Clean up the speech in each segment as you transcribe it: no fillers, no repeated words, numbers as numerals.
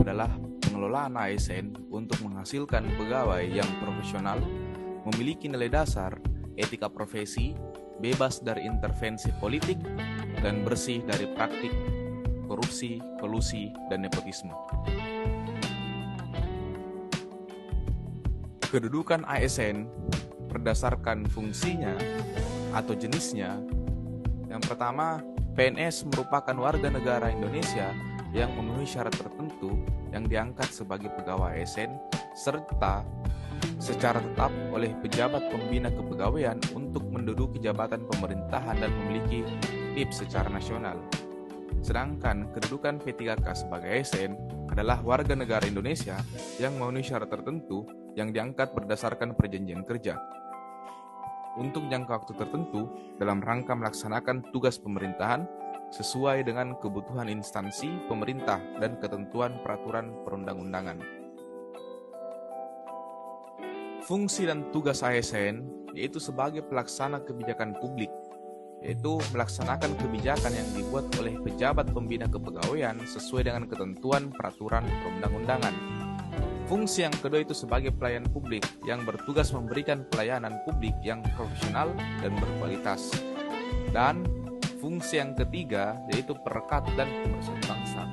adalah pengelolaan ASN untuk menghasilkan pegawai yang profesional, memiliki nilai dasar, etika profesi, bebas dari intervensi politik, dan bersih dari praktik korupsi, kolusi, dan nepotisme. Kedudukan ASN berdasarkan fungsinya atau jenisnya. Yang pertama, PNS merupakan warga negara Indonesia yang memenuhi syarat tertentu yang diangkat sebagai pegawai ASN serta secara tetap oleh pejabat pembina kepegawaian untuk menduduki jabatan pemerintahan dan memiliki NIP secara nasional. Sedangkan kedudukan P3K sebagai ASN adalah warga negara Indonesia yang memenuhi syarat tertentu yang diangkat berdasarkan perjanjian kerja untuk jangka waktu tertentu dalam rangka melaksanakan tugas pemerintahan sesuai dengan kebutuhan instansi pemerintah dan ketentuan peraturan perundang-undangan. Fungsi dan tugas ASN yaitu sebagai pelaksana kebijakan publik, yaitu melaksanakan kebijakan yang dibuat oleh pejabat pembina kepegawaian sesuai dengan ketentuan peraturan perundang-undangan. Fungsi yang kedua itu sebagai pelayan publik yang bertugas memberikan pelayanan publik yang profesional dan berkualitas. Dan fungsi yang ketiga yaitu perekat dan pemersatu bangsa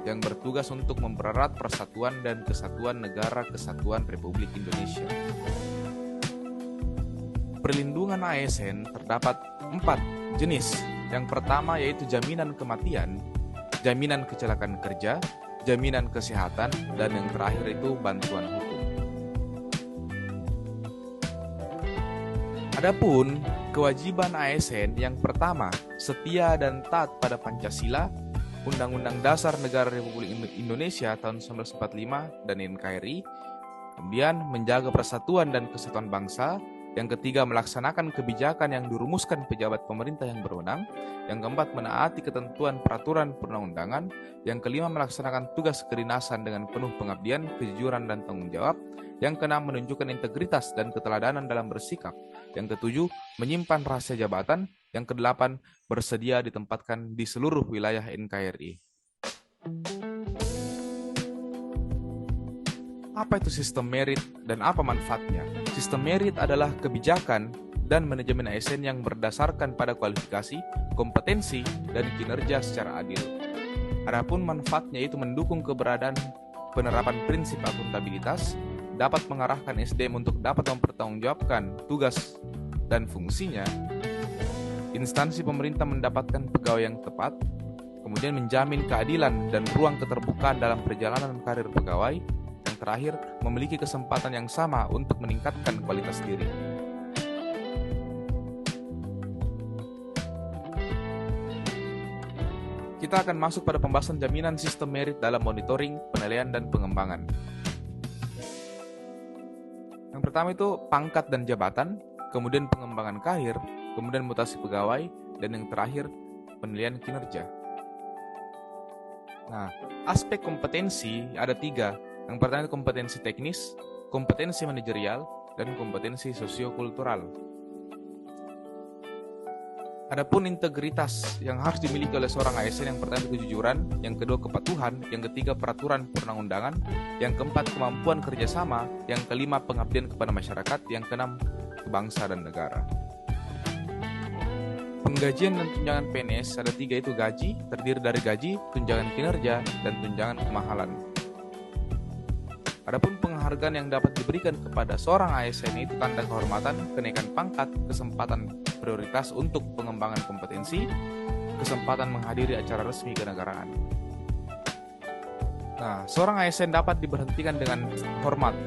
yang bertugas untuk mempererat persatuan dan kesatuan negara kesatuan Republik Indonesia. Perlindungan ASN terdapat 4 jenis. Yang pertama yaitu jaminan kematian, jaminan kecelakaan kerja, jaminan kesehatan, dan yang terakhir itu bantuan hukum. Adapun kewajiban ASN yang pertama, setia dan taat pada Pancasila, Undang-Undang Dasar Negara Republik Indonesia tahun 1945 dan NKRI. Kemudian menjaga persatuan dan kesatuan bangsa. Yang ketiga, melaksanakan kebijakan yang dirumuskan pejabat pemerintah yang berwenang. Yang keempat, menaati ketentuan peraturan perundang-undangan. Yang kelima, melaksanakan tugas kedinasan dengan penuh pengabdian, kejujuran, dan tanggung jawab. Yang keenam, menunjukkan integritas dan keteladanan dalam bersikap. Yang ketujuh, menyimpan rahasia jabatan. Yang kedelapan, bersedia ditempatkan di seluruh wilayah NKRI. Apa itu sistem merit dan apa manfaatnya? Sistem merit adalah kebijakan dan manajemen ASN yang berdasarkan pada kualifikasi, kompetensi, dan kinerja secara adil. Adapun manfaatnya itu mendukung keberadaan penerapan prinsip akuntabilitas, dapat mengarahkan SDM untuk dapat mempertanggungjawabkan tugas dan fungsinya, instansi pemerintah mendapatkan pegawai yang tepat, kemudian menjamin keadilan dan ruang keterbukaan dalam perjalanan karir pegawai, yang terakhir memiliki kesempatan yang sama untuk meningkatkan kualitas diri. Kita akan masuk pada pembahasan jaminan sistem merit dalam monitoring, penilaian, dan pengembangan. Yang pertama itu pangkat dan jabatan, kemudian pengembangan karir, kemudian mutasi pegawai, dan yang terakhir penilaian kinerja. Nah, aspek kompetensi ada 3. Yang pertama itu kompetensi teknis, kompetensi manajerial, dan kompetensi sosiokultural. Adapun integritas yang harus dimiliki oleh seorang ASN, yang pertama kejujuran, yang kedua kepatuhan, yang ketiga peraturan perundang-undangan, yang keempat kemampuan kerjasama, yang kelima pengabdian kepada masyarakat, yang keenam bangsa dan negara. Penggajian dan tunjangan PNS ada 3 itu gaji, terdiri dari gaji, tunjangan kinerja, dan tunjangan kemahalan. Adapun penghargaan yang dapat diberikan kepada seorang ASN itu tanda kehormatan, kenaikan pangkat, kesempatan prioritas untuk pengembangan kompetensi, kesempatan menghadiri acara resmi kenegaraan. Nah, seorang ASN dapat diberhentikan dengan hormat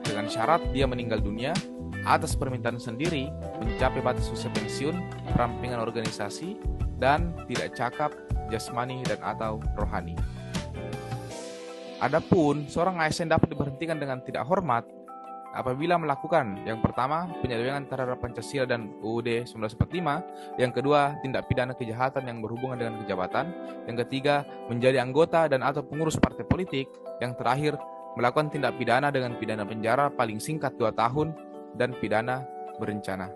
dengan syarat dia meninggal dunia atas permintaan sendiri, mencapai batas usia pensiun, perampingan organisasi, dan tidak cakap, jasmani, dan atau rohani. Adapun seorang ASN dapat diberhentikan dengan tidak hormat apabila melakukan yang pertama penyelewengan terhadap Pancasila dan UUD 1945, yang kedua tindak pidana kejahatan yang berhubungan dengan kejabatan, yang ketiga menjadi anggota dan atau pengurus partai politik, yang terakhir melakukan tindak pidana dengan pidana penjara paling singkat 2 tahun dan pidana berencana.